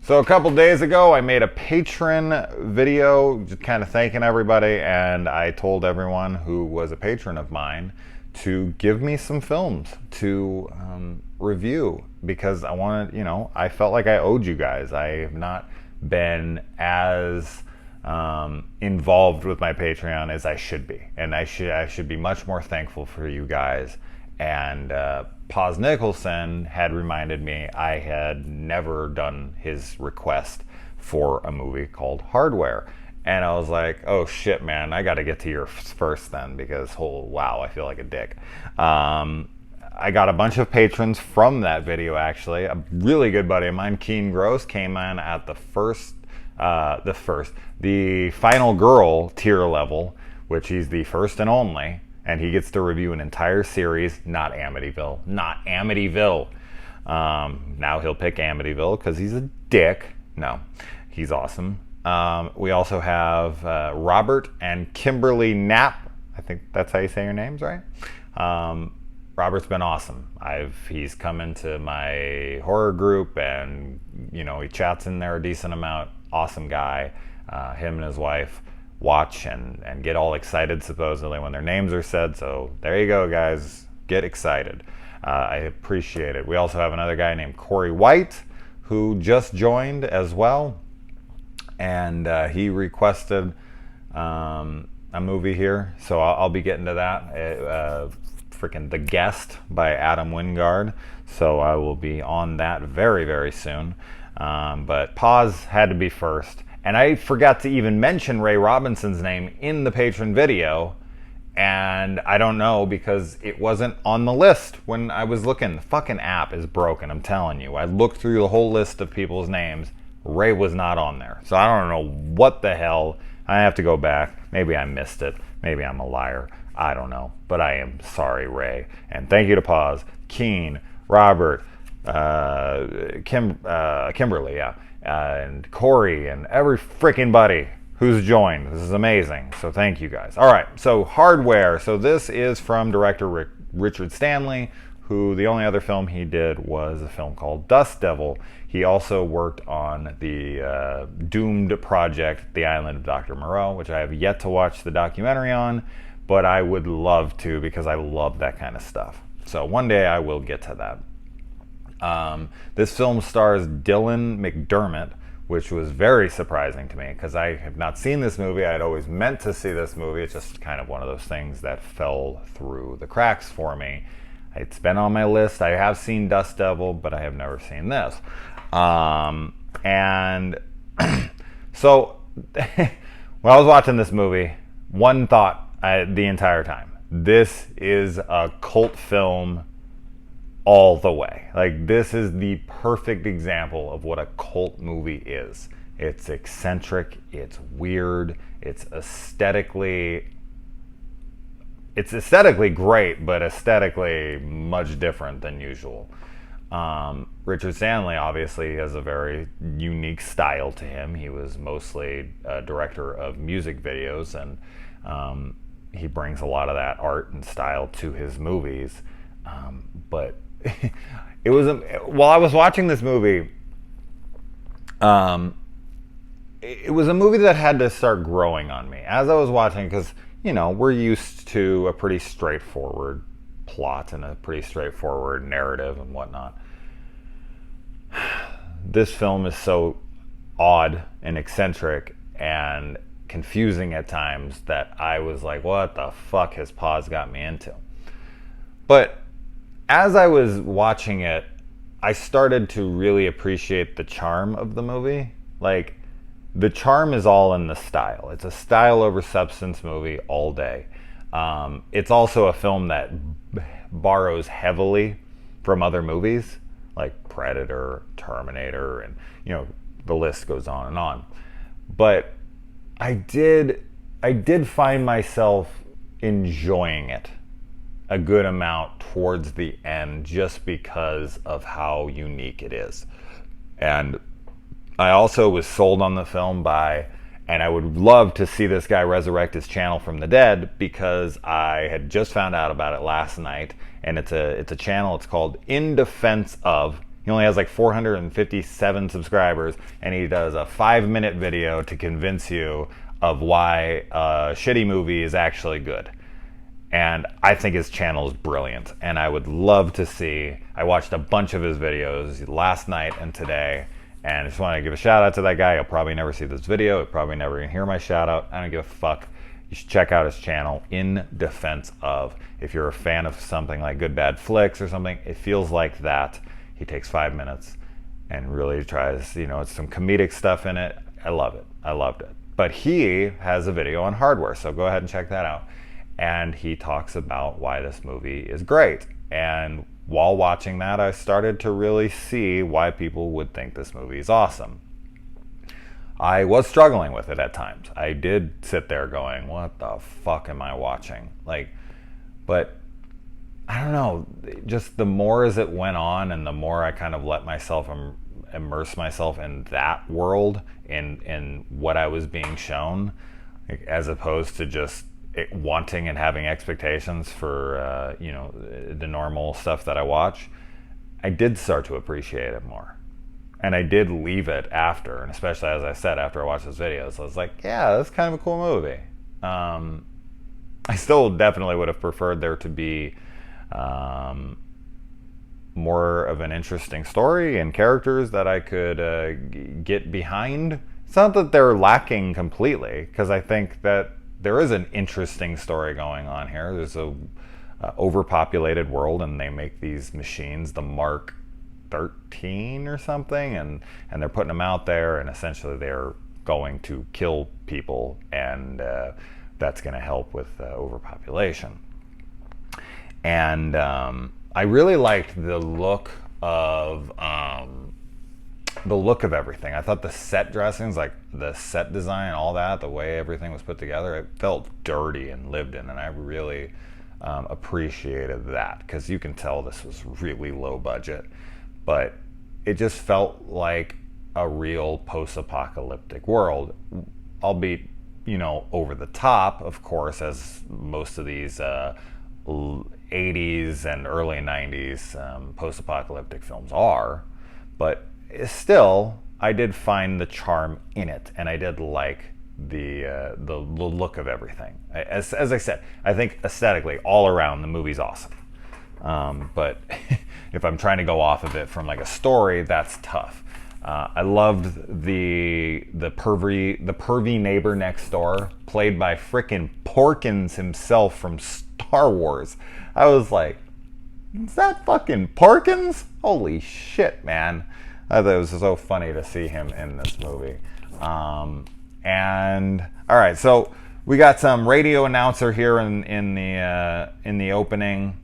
So a couple days ago, I made a patron video just kind of thanking everybody, and I told everyone who was a patron of mine to give me some films to review, because I wanted, I felt like I owed you guys. I have not been as involved with my Patreon as I should be, and I should be much more thankful for you guys. And Nicholson had reminded me I had never done his request for a movie called HardWare. And I was like, oh shit, man, I got to get to yours first then, because, wow, I feel like a dick. I got a bunch of patrons from that video, actually. A really good buddy of mine, Keen Gross, came in at the Final Girl tier level, which he's the first and only. And he gets to review an entire series, not Amityville. Now he'll pick Amityville because he's a dick. No, he's awesome. We also have Robert and Kimberly Knapp. I think that's how you say your names, right? Robert's been awesome. He's come into my horror group, and he chats in there a decent amount. Awesome guy. Him and his wife watch and get all excited supposedly when their names are said. So there you go, guys. Get excited. I appreciate it. We also have another guy named Corey White who just joined as well, and he requested a movie here, so I'll be getting to that. Freaking The Guest by Adam Wingard, so I will be on that very, very soon. But pause had to be first. And I forgot to even mention Ray Robinson's name in the patron video. And I don't know, because it wasn't on the list when I was looking. The fucking app is broken, I'm telling you. I looked through the whole list of people's names. Ray was not on there. So I don't know what the hell. I have to go back. Maybe I missed it. Maybe I'm a liar. I don't know. But I am sorry, Ray. And thank you to Pause, Keen, Robert, Kimberly, and Corey, and every freaking buddy who's joined. This is amazing. So thank you guys. All right, so HardWare. So this is from director Richard Stanley, who the only other film he did was a film called Dust Devil. He also worked on the doomed project, The Island of Dr. Moreau, which I have yet to watch the documentary on, but I would love to, because I love that kind of stuff. So one day I will get to that. This film stars Dylan McDermott, which was very surprising to me, because I have not seen this movie. I had always meant to see this movie. It's just kind of one of those things that fell through the cracks for me. It's been on my list. I have seen Dust Devil, but I have never seen this. And so when I was watching this movie, one thought the entire time: this is a cult film all the way. Like, this is the perfect example of what a cult movie is. It's eccentric, it's weird, it's aesthetically great, but aesthetically much different than usual. Richard Stanley obviously has a very unique style to him. He was mostly a director of music videos, and he brings a lot of that art and style to his movies. But it was while I was watching this movie, it was a movie that had to start growing on me as I was watching, because we're used to a pretty straightforward plot and a pretty straightforward narrative and whatnot. This film is so odd and eccentric and confusing at times that I was like, what the fuck has Paz got me into? But as I was watching it, I started to really appreciate the charm of the movie. Like, the charm is all in the style. It's a style over substance movie all day. It's also a film that borrows heavily from other movies, like Predator, Terminator, and the list goes on and on. But I did find myself enjoying it a good amount towards the end, just because of how unique it is. And I also was sold on the film and I would love to see this guy resurrect his channel from the dead, because I had just found out about it last night, and it's a channel. It's called In Defense Of. He only has like 457 subscribers, and he does a 5-minute video to convince you of why a shitty movie is actually good. And I think his channel is brilliant, and I would love to see. I watched a bunch of his videos last night and today, and I just want to give a shout out to that guy. He'll probably never see this video. He'll probably never even hear my shout out. I don't give a fuck. You should check out his channel. In defense of, if you're a fan of something like Good Bad Flicks or something, it feels like that. He takes 5 minutes and really tries, it's some comedic stuff in it. I love it. I loved it. But he has a video on HardWare, so go ahead and check that out. And he talks about why this movie is great. And while watching that, I started to really see why people would think this movie is awesome. I was struggling with it at times. I did sit there going, what the fuck am I watching? But I don't know, just the more as it went on and the more I kind of let myself immerse myself in that world, in what I was being shown, as opposed to just wanting and having expectations for the normal stuff that I watch, I did start to appreciate it more. And I did leave it after, and especially as I said, after I watched those videos, I was like, yeah, that's kind of a cool movie. I still definitely would have preferred there to be more of an interesting story and characters that I could get behind. It's not that they're lacking completely, because I think that there is an interesting story going on here. There's a overpopulated world, and they make these machines, the Mark 13 or something, and they're putting them out there, and essentially they're going to kill people, and that's going to help with overpopulation. And I really liked the look of everything. I thought the set dressings, like the set design, all that, the way everything was put together, it felt dirty and lived in, and I really appreciated that, because you can tell this was really low budget, but it just felt like a real post-apocalyptic world, albeit, over the top, of course, as most of these 80s and early 90s post-apocalyptic films are, but still, I did find the charm in it, and I did like the look of everything. As I said, I think aesthetically, all around, the movie's awesome. But if I'm trying to go off of it from like a story, that's tough. I loved the pervy neighbor next door, played by frickin' Porkins himself from Star Wars. I was like, is that fucking Porkins? Holy shit, man. I thought it was so funny to see him in this movie. And all right, so we got some radio announcer here in the opening.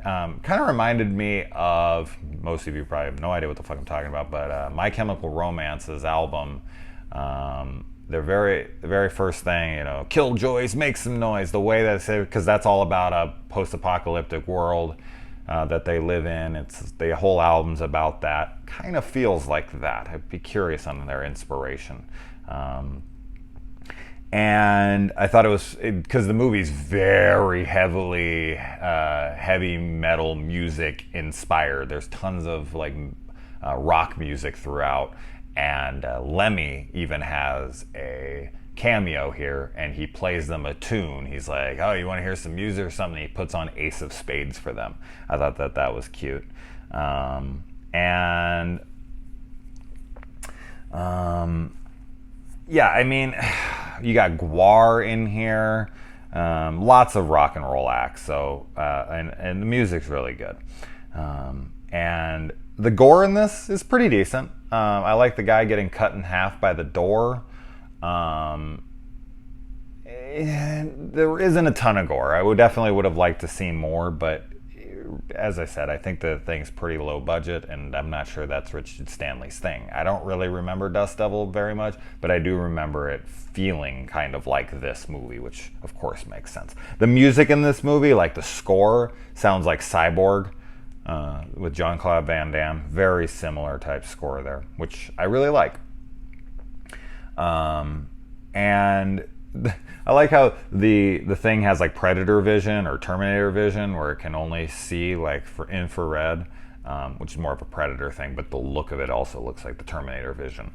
Kind of reminded me of, most of you probably have no idea what the fuck I'm talking about, but My Chemical Romance's album. The very first thing, Killjoys, make some noise. The way that I say, because that's all about a post-apocalyptic world that they live in. The whole album's about that. Kind of feels like that. I'd be curious on their inspiration. And I thought it was, because the movie's very heavily heavy metal music inspired. There's tons of rock music throughout, and Lemmy even has a cameo here, and he plays them a tune. He's like, oh, you want to hear some music or something? He puts on Ace of Spades for them. I thought that was cute. Yeah, I mean, you got Gwar in here, lots of rock and roll acts, so and the music's really good, and the gore in this is pretty decent. I like the guy getting cut in half by the door. There isn't a ton of gore. I definitely would have liked to see more, but as I said, I think the thing's pretty low budget, and I'm not sure that's Richard Stanley's thing. I don't really remember Dust Devil very much, but I do remember it feeling kind of like this movie, which of course makes sense. The music in this movie, like the score, sounds like Cyborg with Jean-Claude Van Damme. Very similar type score there, which I really like. And I like how the thing has like Predator vision or Terminator vision, where it can only see like for infrared. which is more of a Predator thing, but the look of it also looks like the Terminator vision.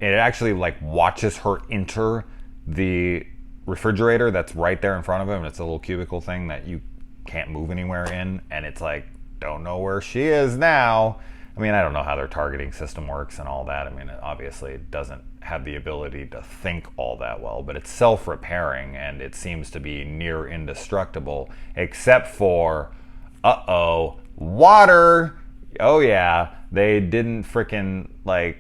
It actually like watches her enter the refrigerator that's right there in front of him. It's a little cubicle thing that you can't move anywhere in, and it's like, don't know where she is now. I mean, I don't know how their targeting system works and all that. I mean, obviously it doesn't have the ability to think all that well, but it's self-repairing, and it seems to be near indestructible, except for, water. Oh yeah, they didn't freaking like,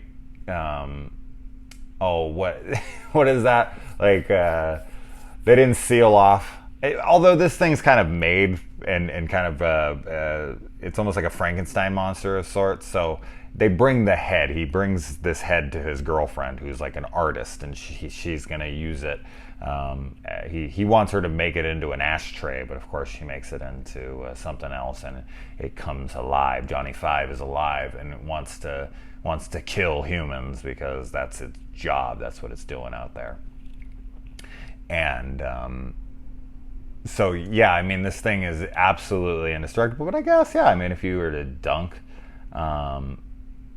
what is that? Like, they didn't seal off. Although this thing's kind of made and kind of, it's almost like a Frankenstein monster of sorts. So they bring the head. He brings this head to his girlfriend, who's like an artist, and she's going to use it. He wants her to make it into an ashtray, but of course she makes it into something else, and it comes alive. Johnny Five is alive, and it wants to kill humans because that's its job. That's what it's doing out there. And so yeah, I mean, this thing is absolutely indestructible. But I guess, yeah, I mean, if you were to dunk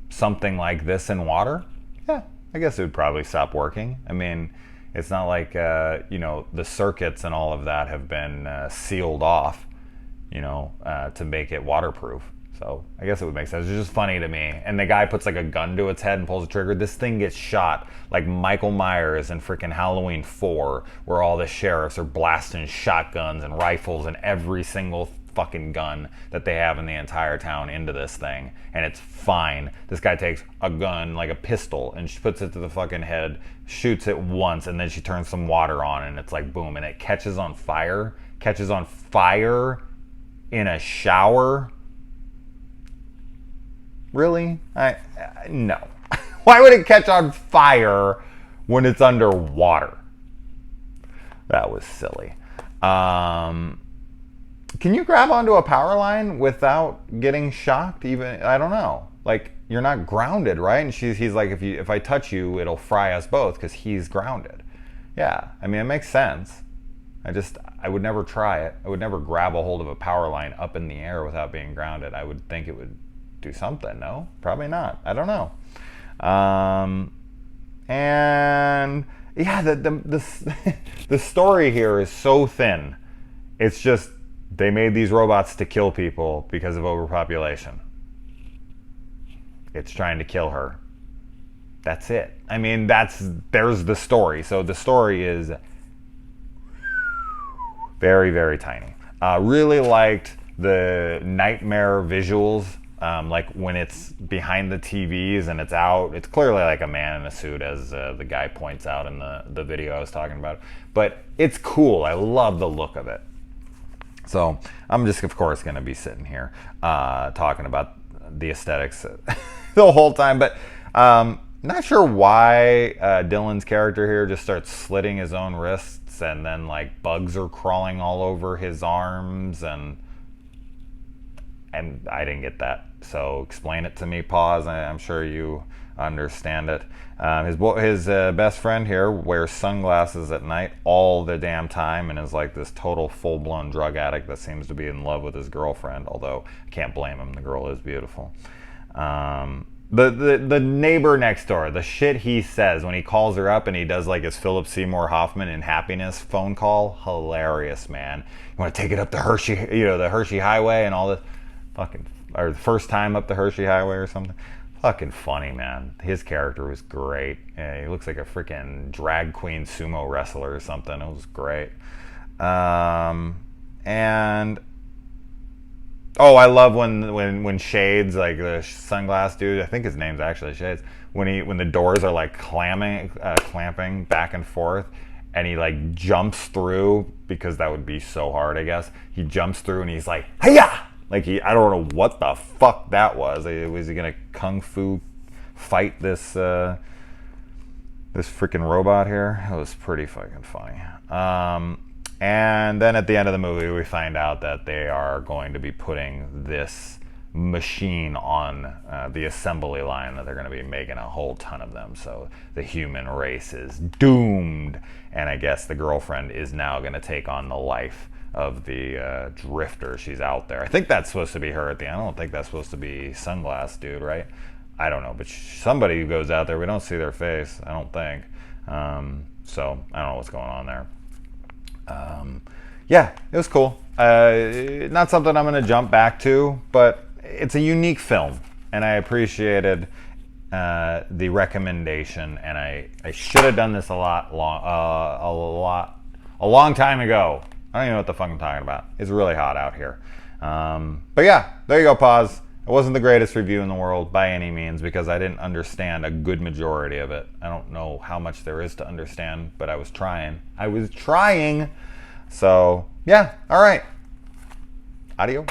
something like this in water, yeah, I guess it would probably stop working. I mean, it's not like the circuits and all of that have been sealed off, to make it waterproof. So I guess it would make sense. It's just funny to me. And the guy puts like a gun to its head and pulls the trigger. This thing gets shot like Michael Myers in freaking Halloween 4, where all the sheriffs are blasting shotguns and rifles and every single fucking gun that they have in the entire town into this thing. And it's fine. This guy takes a gun, like a pistol, and she puts it to the fucking head, shoots it once, and then she turns some water on, and it's like boom, and it catches on fire in a shower. Really? No. Why would it catch on fire when it's underwater? That was silly. Can you grab onto a power line without getting shocked? Even, I don't know. Like, you're not grounded, right? And he's like, if I touch you, it'll fry us both because he's grounded. Yeah, I mean, it makes sense. I would never try it. I would never grab a hold of a power line up in the air without being grounded. I would think it would do something. No, probably not. I don't know. And yeah, the story here is so thin. It's just they made these robots to kill people because of overpopulation. It's trying to kill her. That's it. I mean, there's the story. So the story is very, very tiny. Really liked the nightmare visuals. Like when it's behind the TVs and it's out, it's clearly like a man in a suit, as the guy points out in the video I was talking about. But it's cool. I love the look of it. So I'm just, of course, going to be sitting here talking about the aesthetics the whole time. But not sure why Dylan's character here just starts slitting his own wrists, and then like bugs are crawling all over his arms, and I didn't get that. So explain it to me, pause. I'm sure you understand it. His best friend here wears sunglasses at night all the damn time and is like this total full-blown drug addict that seems to be in love with his girlfriend, although I can't blame him. The girl is beautiful. The neighbor next door, the shit he says when he calls her up and he does like his Philip Seymour Hoffman in Happiness phone call, hilarious, man. You want to take it up the Hershey Highway and all this fucking, or the first time up the Hershey Highway or something. Fucking funny, man. His character was great. Yeah, he looks like a freaking drag queen sumo wrestler or something. It was great. And I love when Shades, like the sunglass dude, I think his name's actually Shades, when the doors are like clamping back and forth, and he like jumps through, because that would be so hard, I guess. He jumps through and he's like, "Hiya!" Like I don't know what the fuck that was. Was he gonna kung fu fight this freaking robot here? It was pretty fucking funny. And then at the end of the movie, we find out that they are going to be putting this machine on the assembly line, that they're going to be making a whole ton of them. So the human race is doomed. And I guess the girlfriend is now going to take on the life of the drifter. She's out there. I think that's supposed to be her at the end. I don't think that's supposed to be Sunglass Dude, right? I don't know, but somebody who goes out there, we don't see their face, I don't think. So I don't know what's going on there. Yeah, it was cool. Not something I'm going to jump back to, but it's a unique film, and I appreciated the recommendation. And I should have done this a long time ago. I don't even know what the fuck I'm talking about. It's really hot out here. But yeah, there you go, pause. It wasn't the greatest review in the world by any means because I didn't understand a good majority of it. I don't know how much there is to understand, but I was trying. So, yeah, all right. Adios.